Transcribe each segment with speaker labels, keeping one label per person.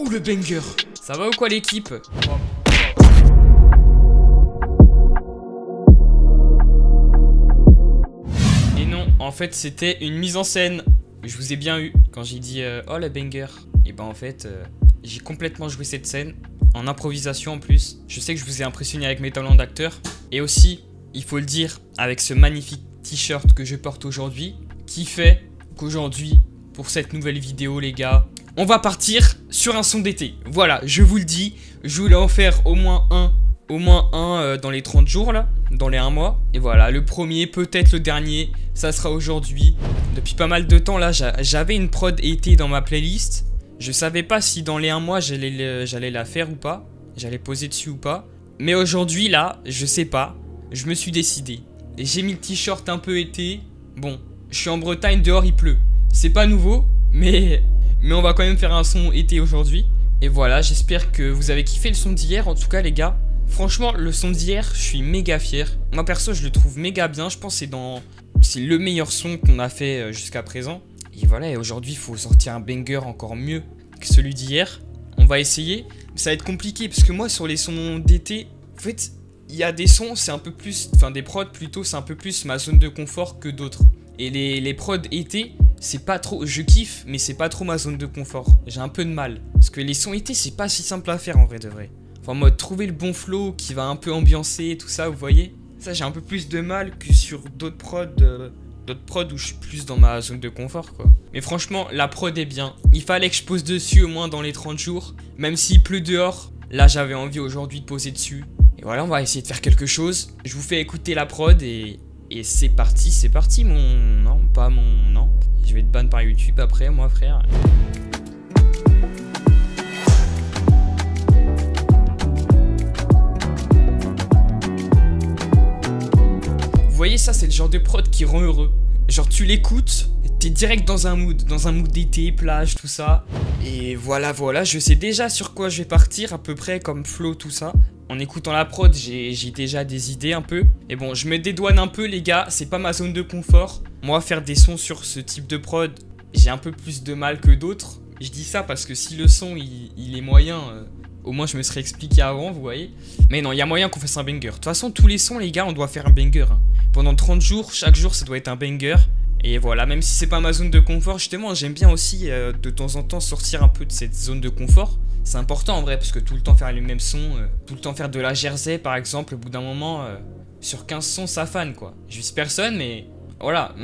Speaker 1: Ouh le banger. Ça va ou quoi l'équipe? Et non, en fait c'était une mise en scène. Je vous ai bien eu quand j'ai dit oh le banger. Et ben en fait j'ai complètement joué cette scène en improvisation en plus. Je sais que je vous ai impressionné avec mes talents d'acteur. Et aussi, il faut le dire, avec ce magnifique t-shirt que je porte aujourd'hui, qui fait qu'aujourd'hui, pour cette nouvelle vidéo les gars, on va partir sur un son d'été. Voilà, je vous le dis, je voulais en faire au moins un dans les 30 jours là, dans les 1 mois. Et voilà, le premier, peut-être le dernier, ça sera aujourd'hui. Depuis pas mal de temps là, j'avais une prod été dans ma playlist. Je savais pas si dans les 1 mois j'allais la faire ou pas, j'allais poser dessus ou pas. Mais aujourd'hui là, je sais pas, je me suis décidé. Et j'ai mis le t-shirt un peu été. Bon, je suis en Bretagne, dehors il pleut. C'est pas nouveau, mais on va quand même faire un son été aujourd'hui. Et voilà, j'espère que vous avez kiffé le son d'hier, en tout cas les gars. Franchement, le son d'hier, je suis méga fier. Moi perso, je le trouve méga bien, je pense que c'est le meilleur son qu'on a fait jusqu'à présent. Et voilà, et aujourd'hui, il faut sortir un banger encore mieux que celui d'hier. On va essayer, mais ça va être compliqué, parce que moi, sur les sons d'été, en fait, il y a des sons, c'est un peu plus... Enfin, des prods plutôt, c'est un peu plus ma zone de confort que d'autres. Et les prods été, c'est pas trop... Je kiffe, mais c'est pas trop ma zone de confort. J'ai un peu de mal. Parce que les sons été, c'est pas si simple à faire, en vrai de vrai. Enfin, en mode, trouver le bon flow qui va un peu ambiancer, tout ça, vous voyez. Ça, j'ai un peu plus de mal que sur d'autres prods où je suis plus dans ma zone de confort quoi. Mais franchement la prod est bien. Il fallait que je pose dessus au moins dans les 30 jours. Même s'il pleut dehors, là j'avais envie aujourd'hui de poser dessus. Et voilà, on va essayer de faire quelque chose. Je vous fais écouter la prod et c'est parti mon... Non, pas mon... Non. Je vais te ban par YouTube après moi frère. Vous voyez, ça c'est le genre de prod qui rend heureux. Genre tu l'écoutes, t'es direct dans un mood d'été, plage, tout ça. Et voilà, je sais déjà sur quoi je vais partir à peu près comme flow, tout ça. En écoutant la prod, j'ai déjà des idées un peu. Et bon, je me dédouane un peu les gars, c'est pas ma zone de confort. Moi, faire des sons sur ce type de prod, j'ai un peu plus de mal que d'autres. Je dis ça parce que si le son il est moyen... Au moins je me serais expliqué avant, vous voyez. Mais non, il y a moyen qu'on fasse un banger. De toute façon, tous les sons, les gars, on doit faire un banger. Hein. Pendant 30 jours, chaque jour, ça doit être un banger. Et voilà, même si c'est pas ma zone de confort, justement, j'aime bien aussi de temps en temps sortir un peu de cette zone de confort. C'est important en vrai, parce que tout le temps faire les mêmes sons, tout le temps faire de la jersey par exemple, au bout d'un moment, sur 15 sons, ça fane quoi. Je vise personne, mais voilà.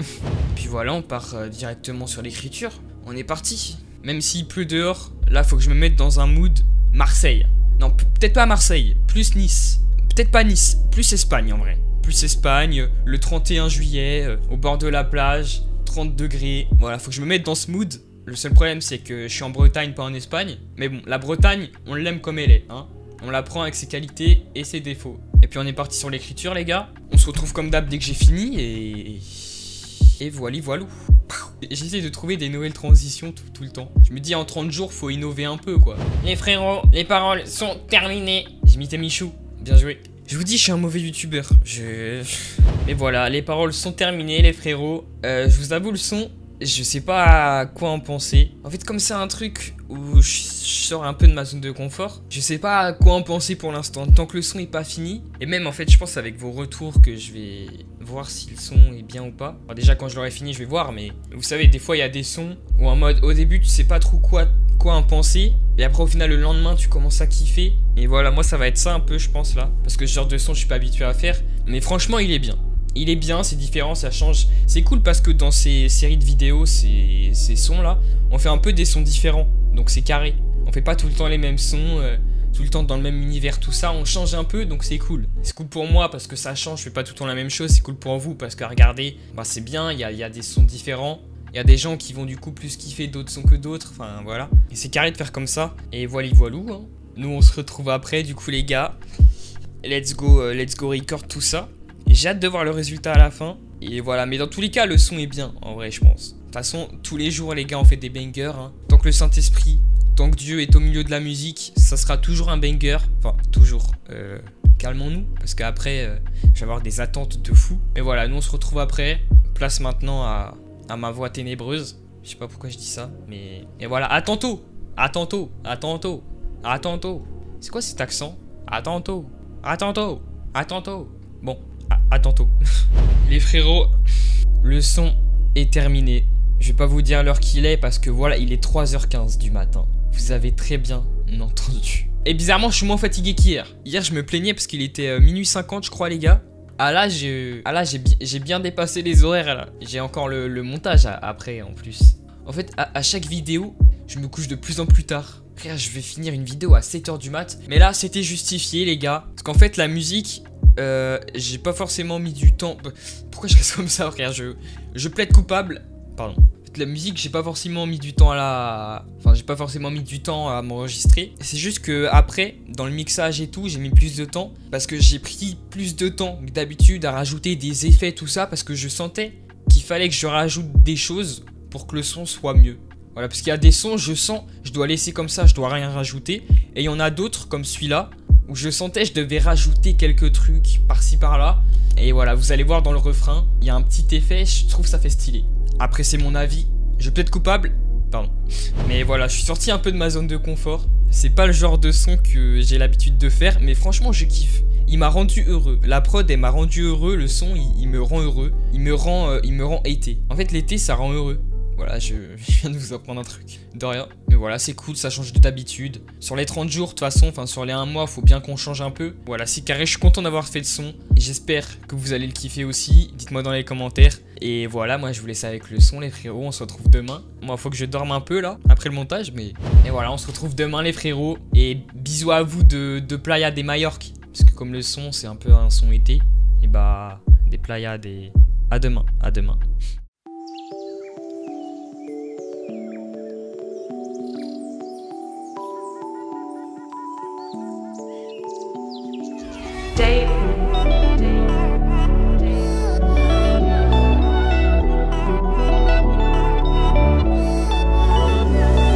Speaker 1: Puis voilà, on part directement sur l'écriture. On est parti. Même s'il pleut dehors, là, faut que je me mette dans un mood... Marseille. Non, peut-être pas Marseille, plus Nice. Peut-être pas Nice, plus Espagne en vrai. Plus Espagne, le 31 juillet, au bord de la plage, 30 degrés. Voilà, faut que je me mette dans ce mood. Le seul problème, c'est que je suis en Bretagne, pas en Espagne. Mais bon, la Bretagne, on l'aime comme elle est, hein. On la prend avec ses qualités et ses défauts. Et puis on est parti sur l'écriture, les gars. On se retrouve comme d'hab dès que j'ai fini et voilà. J'essaie de trouver des nouvelles transitions tout le temps. Je me dis en 30 jours faut innover un peu quoi. Les frérots, les paroles sont terminées. J'imite Michou, bien joué. Je vous dis je suis un mauvais youtubeur. Mais voilà, les paroles sont terminées les frérots. Je vous avoue le son, je sais pas à quoi en penser. En fait comme c'est un truc où je sors un peu de ma zone de confort, je sais pas à quoi en penser pour l'instant. Tant que le son est pas fini. Et même en fait je pense avec vos retours que je vais voir si le son est bien ou pas. Alors déjà quand je l'aurai fini je vais voir, mais vous savez des fois il y a des sons où en mode au début tu sais pas trop quoi en penser. Et après au final le lendemain tu commences à kiffer. Et voilà, moi ça va être ça un peu je pense là. Parce que ce genre de son je suis pas habitué à faire. Mais franchement il est bien. Il est bien, c'est différent, ça change. C'est cool parce que dans ces séries de vidéos, ces sons là, on fait un peu des sons différents. Donc c'est carré. On fait pas tout le temps les mêmes sons, tout le temps dans le même univers, tout ça. On change un peu, donc c'est cool. C'est cool pour moi parce que ça change, je fais pas tout le temps la même chose. C'est cool pour vous parce que regardez, bah, c'est bien, il y a des sons différents. Il y a des gens qui vont du coup plus kiffer d'autres sons que d'autres. Enfin voilà. Et c'est carré de faire comme ça. Et voilou. Hein. Nous on se retrouve après, du coup les gars. Let's go record tout ça. J'ai hâte de voir le résultat à la fin. Et voilà, mais dans tous les cas, le son est bien, en vrai, je pense. De toute façon, tous les jours, les gars, on fait des bangers. Hein. Tant que le Saint-Esprit, tant que Dieu est au milieu de la musique, ça sera toujours un banger. Enfin, toujours. Calmons-nous, parce qu'après, je vais avoir des attentes de fou. Mais voilà, nous, on se retrouve après. Place maintenant à ma voix ténébreuse. Je sais pas pourquoi je dis ça, mais... Et voilà, à tantôt. À tantôt. À tantôt. À tantôt. C'est quoi cet accent? À tantôt. À tantôt. À tantôt. Bon, à tantôt. Les frérots, le son est terminé. Je vais pas vous dire l'heure qu'il est parce que voilà, il est 3h15 du matin. Vous avez très bien entendu. Et bizarrement, je suis moins fatigué qu'hier. Hier, je me plaignais parce qu'il était minuit 50, je crois, les gars. Ah là, j'ai bien dépassé les horaires, là. J'ai encore le montage après, en plus. En fait, à chaque vidéo, je me couche de plus en plus tard. Frère, je vais finir une vidéo à 7h du mat. Mais là, c'était justifié, les gars. Parce qu'en fait, la musique, j'ai pas forcément mis du temps. Pourquoi je reste comme ça, frère? Je plaide coupable. Pardon. La musique, j'ai pas forcément mis du temps j'ai pas forcément mis du temps à m'enregistrer. C'est juste que après, dans le mixage et tout, j'ai mis plus de temps parce que j'ai pris plus de temps que d'habitude à rajouter des effets, tout ça, parce que je sentais qu'il fallait que je rajoute des choses pour que le son soit mieux. Voilà, parce qu'il y a des sons, je sens, je dois laisser comme ça, je dois rien rajouter. Et il y en a d'autres, comme celui-là, où je sentais je devais rajouter quelques trucs par-ci par-là. Et voilà, vous allez voir dans le refrain, il y a un petit effet, je trouve ça fait stylé. Après, c'est mon avis. Je plaide coupable. Pardon. Mais voilà, je suis sorti un peu de ma zone de confort. C'est pas le genre de son que j'ai l'habitude de faire. Mais franchement, je kiffe. Il m'a rendu heureux. La prod, elle m'a rendu heureux. Le son, il me rend heureux. Il me rend été. En fait, l'été, ça rend heureux. Voilà, je viens de vous apprendre un truc. De rien. Mais voilà, c'est cool, ça change de d'habitude. Sur les 30 jours, de toute façon, enfin sur les 1 mois, faut bien qu'on change un peu. Voilà, c'est carré, je suis content d'avoir fait le son. Et j'espère que vous allez le kiffer aussi. Dites-moi dans les commentaires. Et voilà, moi je vous laisse avec le son, les frérots. On se retrouve demain. Moi, faut que je dorme un peu là, après le montage. Mais et voilà, on se retrouve demain, les frérots. Et bisous à vous de Playa de Majorque. Parce que comme le son, c'est un peu un son été. Et bah, des playas, des... À demain, à demain.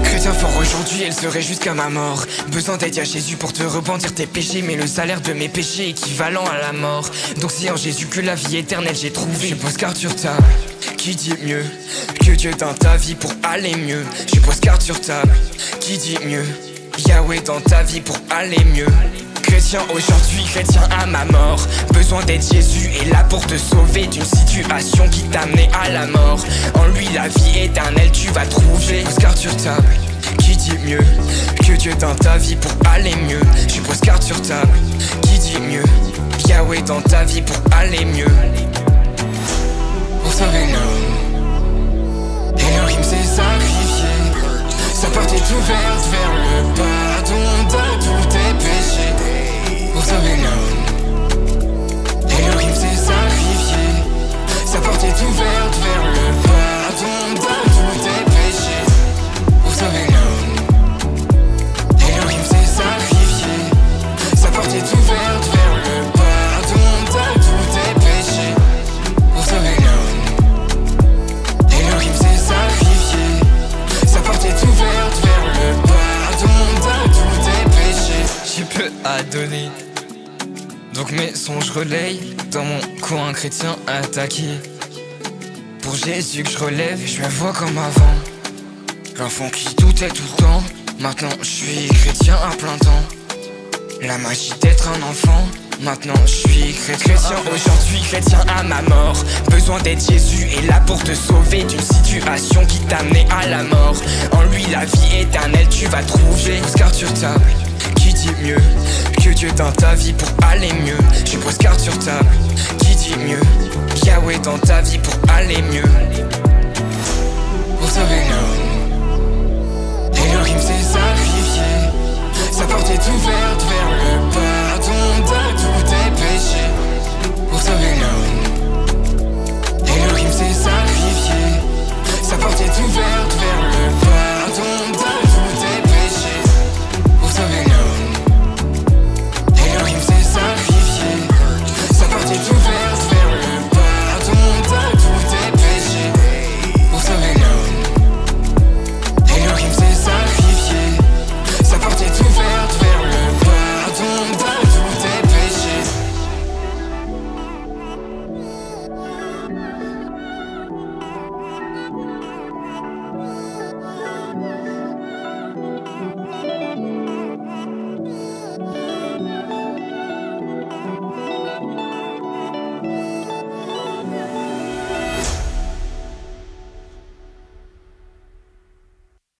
Speaker 2: Chrétien fort aujourd'hui, elle serait jusqu'à ma mort. Besoin d'aide à Jésus pour te repentir tes péchés. Mais le salaire de mes péchés est équivalent à la mort. Donc c'est en Jésus que la vie éternelle j'ai trouvé. Je pose carte sur table, qui dit mieux que Dieu dans ta vie pour aller mieux. Je pose carte sur table, qui dit mieux Yahweh dans ta vie pour aller mieux. Chrétien aujourd'hui, chrétien à ma mort. Besoin d'aide, Jésus est là pour te sauver d'une situation qui t'amenait à la mort. En lui la vie éternelle tu vas trouver. Pose carte sur table, qui dit mieux que Dieu dans ta vie pour aller mieux. Je pose carte sur table, qui dit mieux Yahweh dans ta vie pour aller mieux. Pour sauver l'homme, Elohim s'est sacrifié. Sa porte est ouverte vers le pardon de tous tes péchés. Pour sauver l'homme, Elohim s'est sacrifié. Sa porte est ouverte vers le pardon de tous tes péchés. Pour sauver l'homme, Elohim s'est sacrifié. Sa porte est ouverte vers le pardon de tous tes péchés. Pour sauver l'homme, Elohim s'est sacrifié. Sa porte est ouverte vers le pardon de tous tes péchés.
Speaker 1: J'ai peu à donner, donc mes sons je relaye. Dans mon coin chrétien attaqué, pour Jésus que je relève, je me vois comme avant. L'enfant qui doutait tout le temps, maintenant je suis chrétien à plein temps. La magie d'être un enfant, maintenant je suis chrétien aujourd'hui, chrétien à ma mort. Besoin d'aide, Jésus est là pour te sauver d'une situation qui t'amenait à la mort. En lui la vie éternelle tu vas trouver. Pose carte sur table, qui dit mieux que Dieu dans ta vie pour aller mieux. Je pose carte sur table, qui dit mieux Yahweh dans ta vie pour aller mieux.
Speaker 2: Pour sauver l'homme,